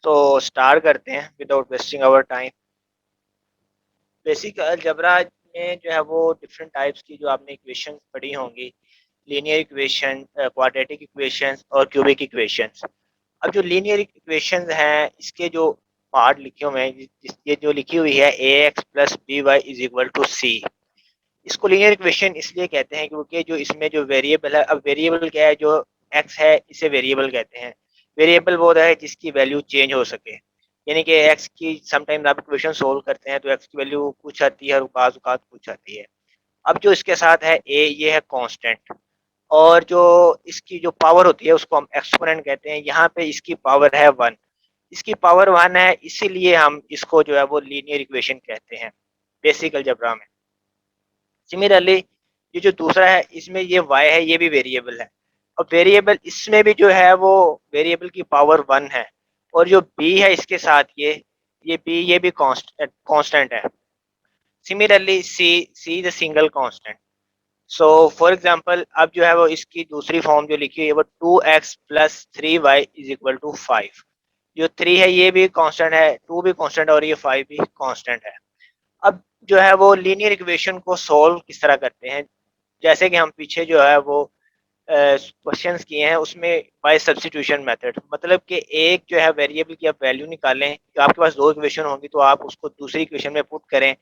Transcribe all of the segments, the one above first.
तो स्टार्ट करते हैं without wasting our time. Basic algebra में जो है वो डिफरेंट टाइप्स की जो आपने इक्वेशन पढ़ी होंगी, लीनियर इक्वेशन, क्वाड्रेटिक इक्वेशंस और क्यूबिक इक्वेशंस। अब जो लीनियर इक्वेशंस हैं इसके जो पार्ट लिखे हुए हैं, ये जो लिखी हुई है A X plus B Y is equal to C, इसको लीनियर इक्वेशन इसलिए कहते हैं क्योंकि जो इसमें जो वेरिएबल है, अब वेरिएबल क्या है, जो एक्स है इसे वेरिएबल कहते हैं। वेरिएबल वो है जिसकी वैल्यू चेंज हो सके, यानी कि एक्स की समटाइम आप इक्वेशन सोल्व करते हैं तो एक्स की वैल्यू कुछ आती है और बाज़ औक़ात कुछ आती है। अब जो इसके साथ है ए, ये है कांस्टेंट, और जो इसकी जो पावर होती है उसको हम एक्सपोनेंट कहते हैं। यहाँ पे इसकी पावर है वन, इसकी पावर वन है, इसीलिए हम इसको जो है वो लीनियर इक्वेशन कहते हैं बेसिक अलजेब्रा में। सिमिलरली ये जो दूसरा है इसमें ये y है, ये भी वेरिएबल है। अब वेरिएबल इसमें भी जो है वो वेरिएबल की पावर वन है, और जो b है इसके साथ ये b ये भी कांस्टेंट है। Similarly c is a single constant. So for example अब जो है वो इसकी दूसरी फॉर्म जो लिखी हुई है वो 2x plus three y is equal to 5। जो 3 है ये भी कांस्टेंट है, 2 भी कांस्टेंट है और ये 5 भी कांस्टेंट है। अब जो है वो लीनियर इक्वेशन को सॉल्व किस तरह करते हैं, जैसे कि हम पीछे जो है वो क्वेश्चंस किए हैं उसमें बाय सब्स्टिट्यूशन मेथड, मतलब कि एक जो है वेरिएबल की आप वैल्यू निकालें, तो आपके पास दो इक्वेशन होंगी तो आप उसको दूसरी इक्वेशन में पुट करें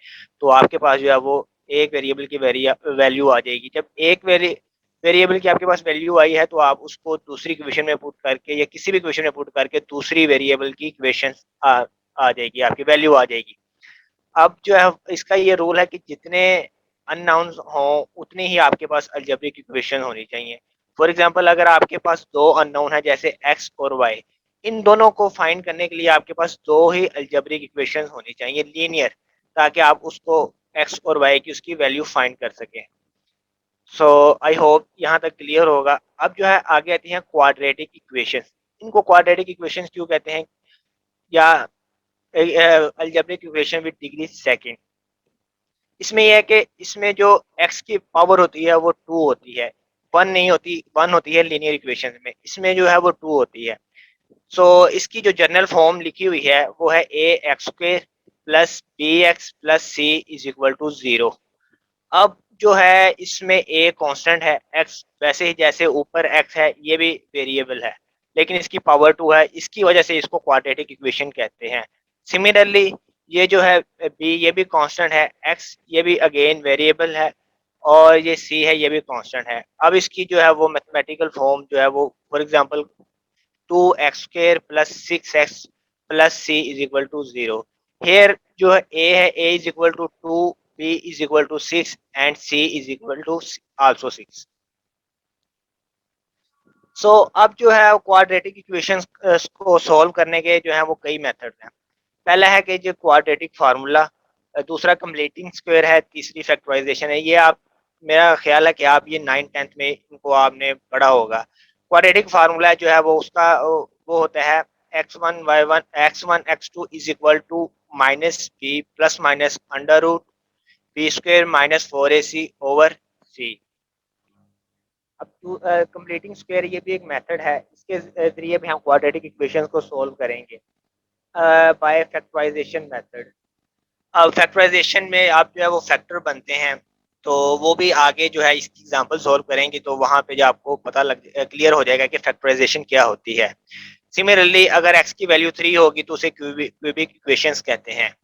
तो आपके पास जो है वो एक वेरिएबल की वैल्यू आ जाएगी। जब एक वेरिएबल की आपके पास वैल्यू आई है तो आप उसको दूसरी इक्वेशन में पुट करके या किसी भी इक्वेशन में पुट करके दूसरी वेरिएबल की इक्वेशन आ जाएगी, आपकी वैल्यू आ जाएगी। अब जो है इसका ये रूल है कि जितने अननाउन्स हों उतनी ही आपके पास अलजेब्रिक इक्वेशन होनी चाहिए। फॉर एग्जांपल अगर आपके पास दो अननोन है जैसे एक्स और वाई, इन दोनों को फाइंड करने के लिए आपके पास दो ही अलजेब्रिक इक्वेशन होनी चाहिए लीनियर, ताकि आप उसको एक्स और वाई की उसकी वैल्यू फाइंड कर सकें। सो आई होप यहाँ तक क्लियर होगा। अब जो है आगे आती हैं क्वाड्रेटिक इक्वेशन। इनको क्वाड्रेटिक इक्वेशन क्यों कहते हैं, या algebraic equation with degree second. इसमें यह है कि इसमें जो x की पावर होती है वो टू होती है, वन नहीं होती, वन होती है लीनियर इक्वेशन में, इसमें जो है वो टू होती है। इसकी जो जनरल फॉर्म लिखी हुई है वो है A X square plus B X plus C is equal to zero. अब जो है इसमें ए कांस्टेंट है, एक्स वैसे ही जैसे ऊपर एक्स है ये भी वेरिएबल है, लेकिन इसकी पावर टू है, इसकी वजह से इसको क्वाड्रेटिक इक्वेशन कहते हैं। सिमिलरली ये जो है बी ये भी कांस्टेंट है, एक्स ये भी अगेन वेरिएबल है, और ये सी है ये भी कांस्टेंट है। अब इसकी जो है वो मैथमेटिकल फॉर्म जो है वो for example 2x² plus 6x plus C is equal to zero. Here जो है ए है, A is equal to two, B is equal to six and C is equal to also six. अब जो है quadratic equations को solve करने के जो है वो कई मेथड हैं। पहला है कि जो क्वाड्रेटिक फार्मूला, दूसरा कंप्लीटिंग स्क्वायर है, तीसरी फैक्टराइजेशन है। ये आप, मेरा ख्याल है कि आप ये 9th 10th में इनको आपने पढ़ा होगा। क्वाड्रेटिक फार्मूला जो है वो उसका वो होता है x1 is equal to minus B plus minus under root B square minus 4ac over C. अब कंप्लीटिंग स्क्वायर ये भी एक मेथड है, इसके जरिए भी हम क्वाड्रेटिक इक्वेशंस को सॉल्व करेंगे बाय फैक्टराइजेशन मेथड। अब फैक्टराइजेशन में आप जो है वो फैक्टर बनते हैं, तो वो भी आगे जो है इसकी एग्जांपल सॉल्व करेंगे तो वहाँ पे जो आपको पता लग क्लियर हो जाएगा कि फैक्टराइजेशन क्या होती है। सिमिलरली अगर x की वैल्यू 3 होगी तो उसे क्यूबिक इक्वेशंस कहते हैं।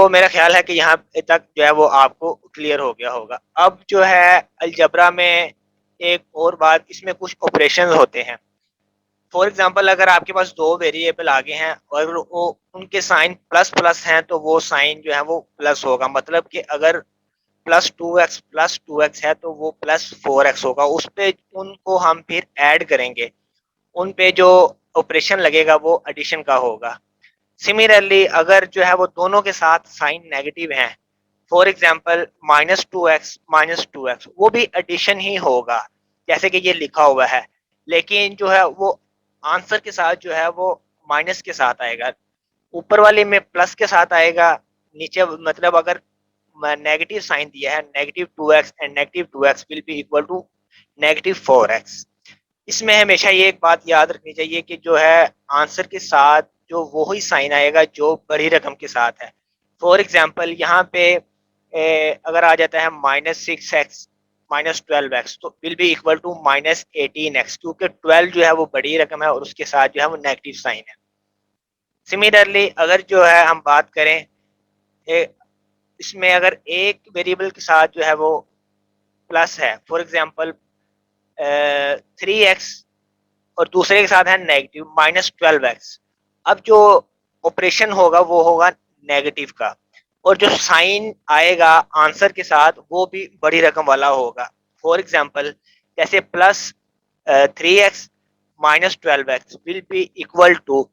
मेरा ख्याल है कि यहाँ तक जो है वो आपको क्लियर हो गया होगा। अब जो है अलजबरा में एक और बात, इसमें कुछ ऑपरेशंस होते हैं। फॉर एग्जांपल अगर आपके पास दो वेरिएबल आगे हैं और वो उनके साइन प्लस प्लस हैं तो वो साइन जो है वो प्लस होगा, मतलब कि अगर प्लस टू एक्स है तो वो प्लस 4x होगा। उस पे उनको हम फिर ऐड करेंगे, उन पे जो ऑपरेशन लगेगा वो एडिशन का होगा। सिमिलरली अगर जो है वो दोनों के साथ साइन नेगेटिव हैं, for example minus two x वो भी एडिशन ही होगा जैसे कि ये लिखा हुआ है, लेकिन जो है वो आंसर के साथ जो है वो माइनस के साथ आएगा, ऊपर वाले में प्लस के साथ आएगा, नीचे मतलब अगर नेगेटिव साइन दिया है negative 2x and negative 2x will be equal to negative 4x। इसमें हमेशा ये एक बात याद रखनी चाहिए कि जो है आंसर के साथ जो वो ही साइन आएगा जो बड़ी रकम के साथ है। फॉर एग्जांपल यहाँ पे अगर आ जाता है -6x -12x तो will be equal to -18x, क्योंकि 12 जो है वो बड़ी रकम है और उसके साथ जो है वो नेगेटिव साइन है। सिमिलरली अगर जो है हम बात करें इसमें अगर एक वेरिएबल के साथ जो है वो प्लस है, फॉर एग्जांपल 3x, और दूसरे के साथ है नेगेटिव -12x, अब जो ऑपरेशन होगा वो होगा नेगेटिव का, और जो साइन आएगा आंसर के साथ वो भी बड़ी रकम वाला होगा। फॉर एग्जांपल जैसे +3x -12x will be equal to,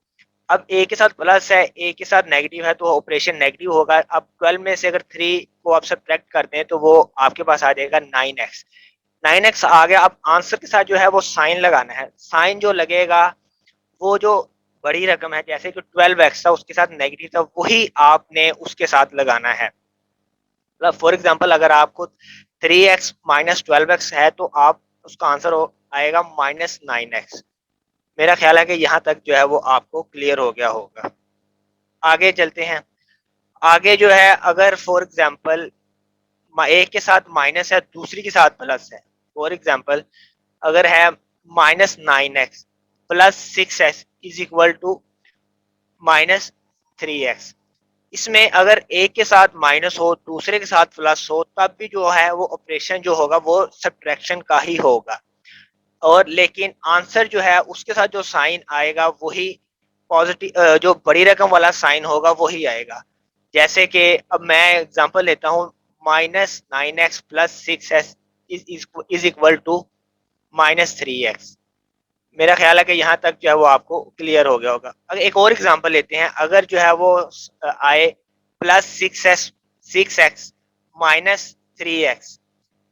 अब ए के साथ प्लस है ए के साथ नेगेटिव है तो ऑपरेशन नेगेटिव होगा। अब 12 में से अगर 3 को आप सब्ट्रैक्ट करते हैं तो वो आपके पास आ जाएगा 9x। 9x आ गया। अब आंसर के साथ जो है वो साइन लगाना है। साइन जो लगेगा वो जो बड़ी रकम है जैसे कि 12x था उसके साथ नेगेटिव था वही आपने उसके साथ लगाना है। मतलब फॉर एग्जांपल अगर आपको 3x -12x है तो आप उसका आंसर आएगा -9x। मेरा ख्याल है कि यहाँ तक जो है वो आपको क्लियर हो गया होगा। आगे चलते हैं। आगे जो है अगर फॉर एग्जांपल एक के साथ माइनस है दूसरी के साथ प्लस है, फॉर एग्जांपल अगर है -9x +6x is equal to -3x, इसमें अगर एक के साथ माइनस हो दूसरे के साथ प्लस हो तब भी जो है वो ऑपरेशन जो होगा वो सब्ट्रैक्शन का ही होगा, और लेकिन आंसर जो है उसके साथ जो साइन आएगा वही पॉजिटिव, जो बड़ी रकम वाला साइन होगा वही आएगा। जैसे कि अब मैं एग्जांपल लेता हूँ -9x +6x is equal to -3x। मेरा ख्याल है कि यहाँ तक जो है वो आपको क्लियर हो गया होगा। अगर एक और एग्जांपल लेते हैं, अगर जो है वो आए +6x -3x,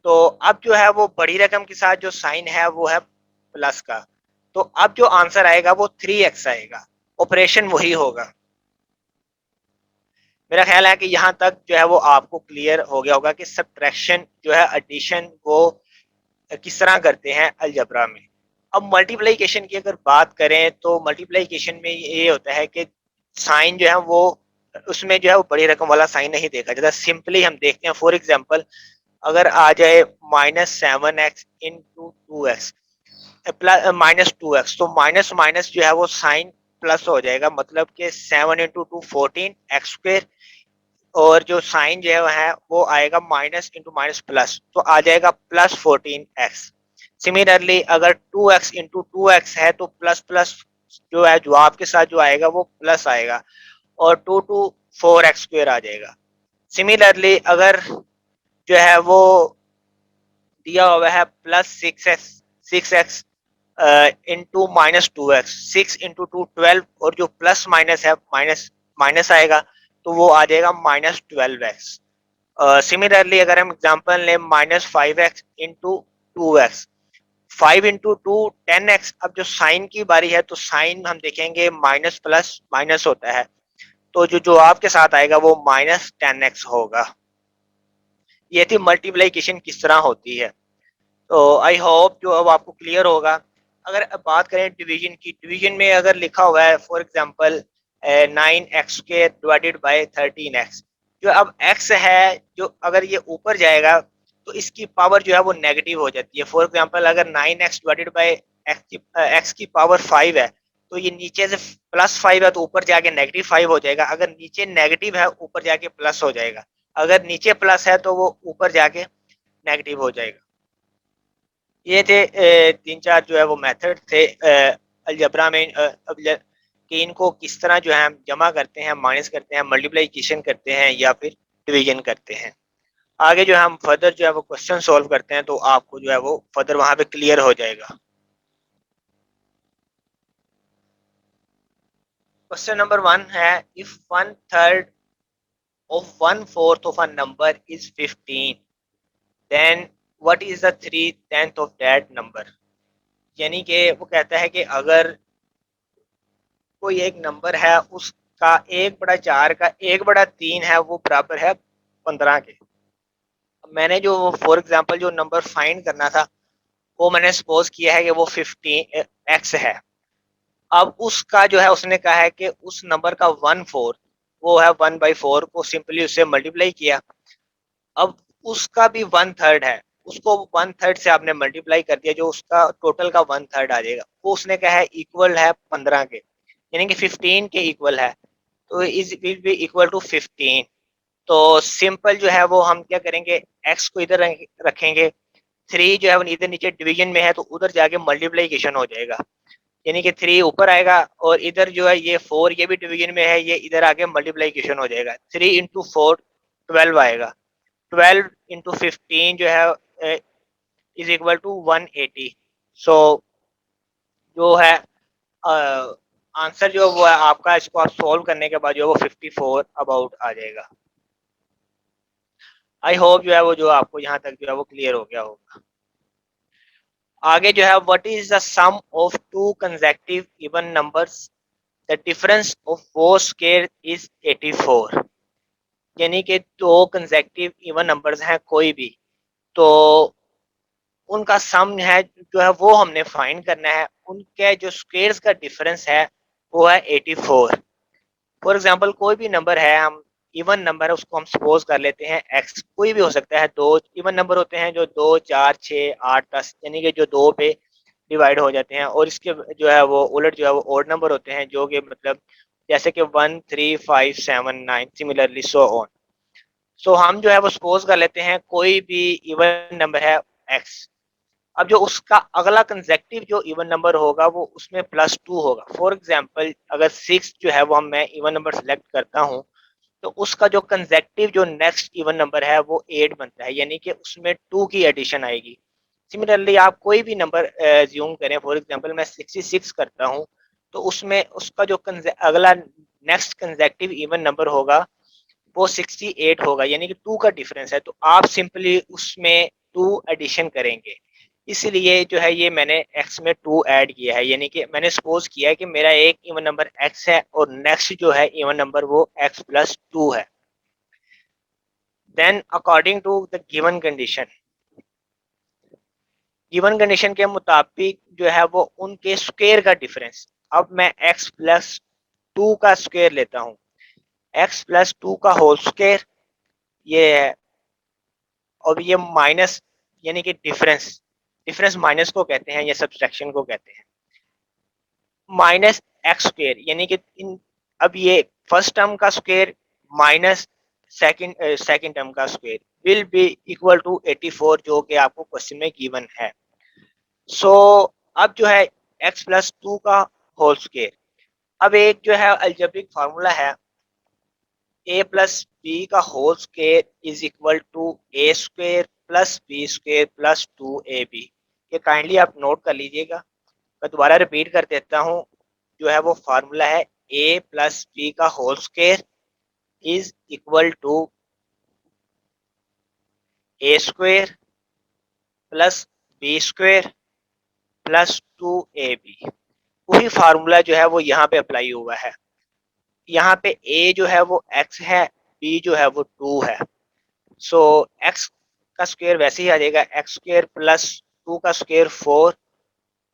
तो अब जो है वो बड़ी रकम के साथ जो साइन है वो है प्लस का, तो अब जो आंसर आएगा वो 3x आएगा, ऑपरेशन वही होगा। मेरा ख्याल है कि यहाँ तक जो है वो आपको क्लियर हो गया होगा कि सब्ट्रैक्शन जो है एडिशन वो किस तरह करते हैं अलजबरा में। अब मल्टीप्लिकेशन की अगर बात करें तो मल्टीप्लिकेशन में ये होता है कि साइन जो है वो उसमें जो है वो बड़ी रकम वाला साइन नहीं देखा जाता, सिंपली हम देखते हैं। फॉर एग्जांपल अगर आ जाए -7x into 2x plus -2x, तो माइनस माइनस जो है वो साइन प्लस हो जाएगा, मतलब कि 7 × 2 14 x², और जो साइन जो है वो आएगा माइनस इंटू माइनस प्लस, तो आ जाएगा +14x। सिमिलरली अगर 2x × 2x है तो प्लस प्लस जो है जवाब के साथ जो आएगा वो प्लस आएगा, और 2 × 4 x² आ जाएगा। सिमिलरली अगर जो है वो दिया हुआ है +6x इंटू -2x, 6 × 2 12, और जो प्लस माइनस है माइनस माइनस आएगा तो वो आ जाएगा -12x। सिमिलरली अगर हम एग्जांपल लें -5x इंटू 2x, 5 × 2 10x, अब जो साइन की बारी है तो साइन हम देखेंगे माइनस प्लस माइनस होता है, तो जो जवाब के साथ आएगा वो -10x होगा। ये थी मल्टीप्लिकेशन किस तरह होती है। तो आई होप जो अब आपको क्लियर होगा। अगर अब बात करें डिवीजन की, डिवीजन में अगर लिखा हुआ है for example 9x² divided by 13x, जो अब x है जो अगर ये ऊपर जाएगा तो इसकी पावर जो है वो नेगेटिव हो जाती है। फॉर एग्जांपल अगर 9x डिवाइडेड बाय x की पावर 5 है तो ये नीचे से +5 है तो ऊपर जाके -5 हो जाएगा, अगर नीचे नेगेटिव है ऊपर जाके प्लस हो जाएगा, अगर नीचे प्लस है तो वो ऊपर जाके नेगेटिव हो जाएगा। ये थे 3-4 जो है वो मेथड थे अलजबरा में, कि इनको किस तरह जो है हम जमा करते हैं, माइनस करते हैं, मल्टीप्लिकेशन करते हैं या फिर डिवीजन करते हैं। आगे जो है हम फर्दर जो है वो क्वेश्चन सॉल्व करते हैं तो आपको जो है वो फर्दर वहाँ पे क्लियर हो जाएगा। क्वेश्चन नंबर 1 है, if 1/3 of 1/4 of a number is 15, then what is the 3/10 of that number। यानी कि वो कहता है कि अगर कोई एक नंबर है उसका 1/4 का 1/3 है वो बराबर है 15 के। मैंने जो फॉर एग्जांपल जो नंबर फाइंड करना था वो मैंने सपोज किया है कि वो 15 एक्स है। अब उसका जो है उसने कहा है कि उस नंबर का 1/4 वो है 1/4 को सिंपली उससे मल्टीप्लाई किया। अब उसका भी 1/3 है, उसको 1/3 से आपने मल्टीप्लाई कर दिया, जो उसका टोटल का 1/3 आ जाएगा वो उसने कहा है इक्वल है 15 के, यानी कि 15 के इक्वल है, तो is will be equal to 15। तो सिंपल जो है वो हम क्या करेंगे, एक्स को इधर रखेंगे, 3 जो है वो इधर नीचे डिवीजन में है तो उधर जाके मल्टीप्लीकेशन हो जाएगा, यानी कि 3 ऊपर आएगा और इधर जो है ये 4 ये भी डिवीजन में है, ये इधर आके मल्टीप्लीकेशन हो जाएगा। 3 इंटू 4 12 आएगा, 12 इंटू 15 जो है इज इक्वल टू 180। सो जो है आंसर जो वो है आपका, इसको आप सॉल्व करने के बाद जो है वो 54 अबाउट आ जाएगा। आई होप जो है वो जो आपको यहाँ तक जो है वो क्लियर हो गया होगा। आगे जो है what is the sum of two consecutive even numbers, the difference of both square is 84। यानी कि दो कंसेक्यूटिव इवन नंबर्स हैं कोई भी, तो उनका सम है जो है वो हमने फाइंड करना है, उनके जो स्क्वायर्स का डिफरेंस है वो है 84। फॉर एग्जांपल कोई भी नंबर है, हम इवन नंबर है उसको हम सपोज कर लेते हैं एक्स, कोई भी हो सकता है, दो इवन नंबर होते हैं जो 2 4 6 8 10 यानी कि जो दो पे डिवाइड हो जाते हैं, और इसके जो है वो उलट जो है वो ओड नंबर होते हैं जो कि मतलब जैसे कि 1 3 5 7 9 सिमिलरली सो ऑन। सो हम जो है वो सपोज कर लेते हैं कोई भी इवन नंबर है एक्स, अब जो उसका अगला कंसेक्टिव जो इवन नंबर होगा वो उसमें +2 होगा। फॉर एग्जांपल अगर 6 जो है वो मैं इवन नंबर सेलेक्ट करता हूँ तो उसका जो कंसेक्टिव जो नेक्स्ट इवन नंबर है वो 8 बनता है, यानी कि उसमें 2 की एडिशन आएगी। सिमिलरली आप कोई भी नंबर ज्यूम करें, फॉर एग्जांपल मैं 66 करता हूँ तो उसमें उसका जो अगला नेक्स्ट कंसेक्टिव इवन नंबर होगा वो 68 होगा, यानी कि 2 का डिफरेंस है, तो आप सिंपली उसमें 2 एडिशन करेंगे। इसलिए जो है ये मैंने x में 2 ऐड किया है, यानी कि मैंने सपोज किया है कि मेरा एक इवन नंबर x है और नेक्स्ट जो है इवन नंबर वो x+2 है। Then according to the given condition के मुताबिक जो है वो उनके स्क्वायर का डिफरेंस, अब मैं x+2 का स्क्वायर लेता हूँ, x+2 का होल स्क्वायर ये है, और ये माइनस यानी कि डिफरेंस, डिफरेंस माइनस को कहते हैं या सब्सट्रैक्शन को कहते हैं, माइनस एक्स स्क्वायर, यानी कि इन अब ये फर्स्ट टर्म का स्क्वायर माइनस सेकंड टर्म का square will be equal to 84, जो कि आपको क्वेश्चन में गिवन है। सो अब जो है x+2 का होल स्क्वायर, अब एक जो है अलजेब्रिक फार्मूला है a+b का whole square is equal to a² + b² + 2ab। ये काइंडली आप नोट कर लीजिएगा, मैं दोबारा रिपीट कर देता हूँ, जो है वो फार्मूला है a+b का whole square is equal to a² + b² + 2ab। वही फार्मूला जो है वो यहाँ पे अप्लाई हुआ है, यहाँ पे a जो है वो x है, b जो है वो 2 है। सो x का स्क्वायर वैसे ही आ जाएगा, x² + 2 का स्क्वायर 4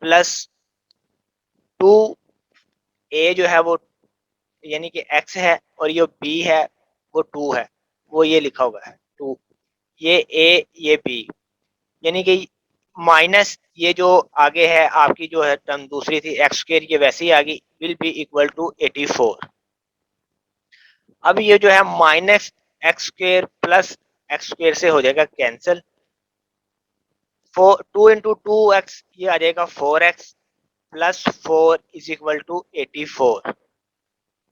+ 2 a जो है वो यानी कि x है और ये b है वो 2 है, वो ये लिखा हुआ है 2, ये a ये b, यानी कि माइनस ये जो आगे है आपकी जो है टर्म दूसरी थी x² ये वैसे ही आ गई, विल बी इक्वल टू 84। अब ये जो है माइनस x² + x² से हो जाएगा कैंसिल, 2 इंटू 2x ये आ जाएगा 4x + 4 इज इक्वल टू 84।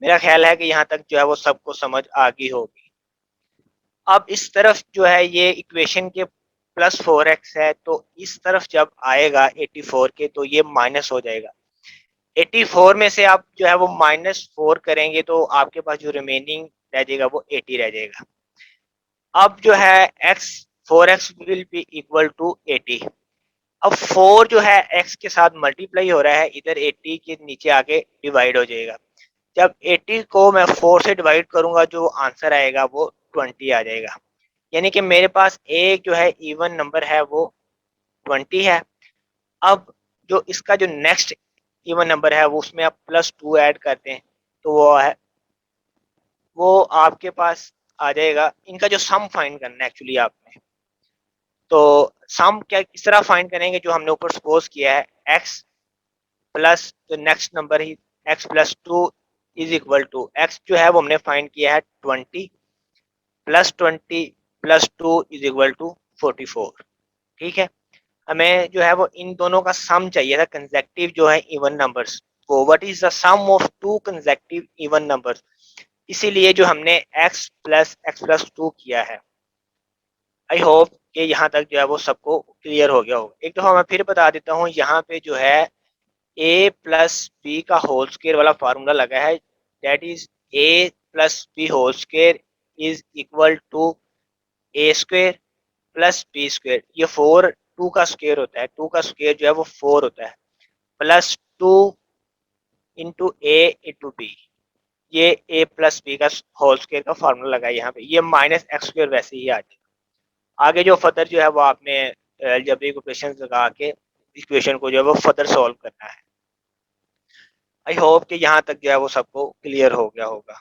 मेरा ख्याल है कि यहाँ तक जो है वो सबको समझ आ गई होगी। अब इस तरफ जो है ये इक्वेशन के +4x है, तो इस तरफ जब आएगा 84 के तो ये माइनस हो जाएगा, 84 में से आप जो है वो -4 करेंगे तो आपके पास जो रिमेनिंग रह जाएगा वो 80 रह जाएगा। अब जो है x 4x will be equal to 80। अब 4 जो है x के साथ मल्टीप्लाई हो रहा है, इधर 80 के नीचे आके डिवाइड हो जाएगा, जब 80 को मैं 4 से डिवाइड करूंगा जो आंसर आएगा वो 20 आ जाएगा, यानी कि मेरे पास एक जो है इवन नंबर है वो 20 है। अब जो इसका जो नेक्स्ट इवन नंबर है वो उसमें आप +2 ऐड करते हैं तो वो आपके पास आ जाएगा। इनका जो सम फाइंड करना है एक्चुअली आपने, तो सम क्या किस तरह फाइंड करेंगे, जो हमने ऊपर सपोज किया है x प्लस जो नेक्स्ट नंबर ही x+2 is equal to x जो है वो हमने फाइंड किया है 20 +20 +2 इज इक्वल टू 44। ठीक है, हमें जो है वो इन दोनों का सम चाहिए था कंसेक्टिव जो है इवन नंबर्स को। What is the sum of two consecutive even numbers, इसीलिए जो हमने x+2 किया है। आई होप कि यहाँ तक जो है वो सबको क्लियर हो गया होगा। एक दफ़ा मैं फिर बता देता हूँ, यहाँ पे जो है a+b का होल स्क्वायर वाला फार्मूला लगा है, that is a+b whole square is equal to A square plus B square. ये 2 का स्क्वायर होता है, 2 का स्क्वायर जो है वो 4 होता है, +2 इंटू ए इंटू बी। ये a+b का होल स्क्वायर का फार्मूला लगा है यहाँ पे। ये -x² वैसे ही आ जाएगा। आगे जो फर्दर जो है वो आपने अलजेब्रिक इक्वेशन लगा के इक्वेशन को जो है वो फर्दर सॉल्व करना है। आई होप कि यहाँ तक जो है वो सबको क्लियर हो गया होगा।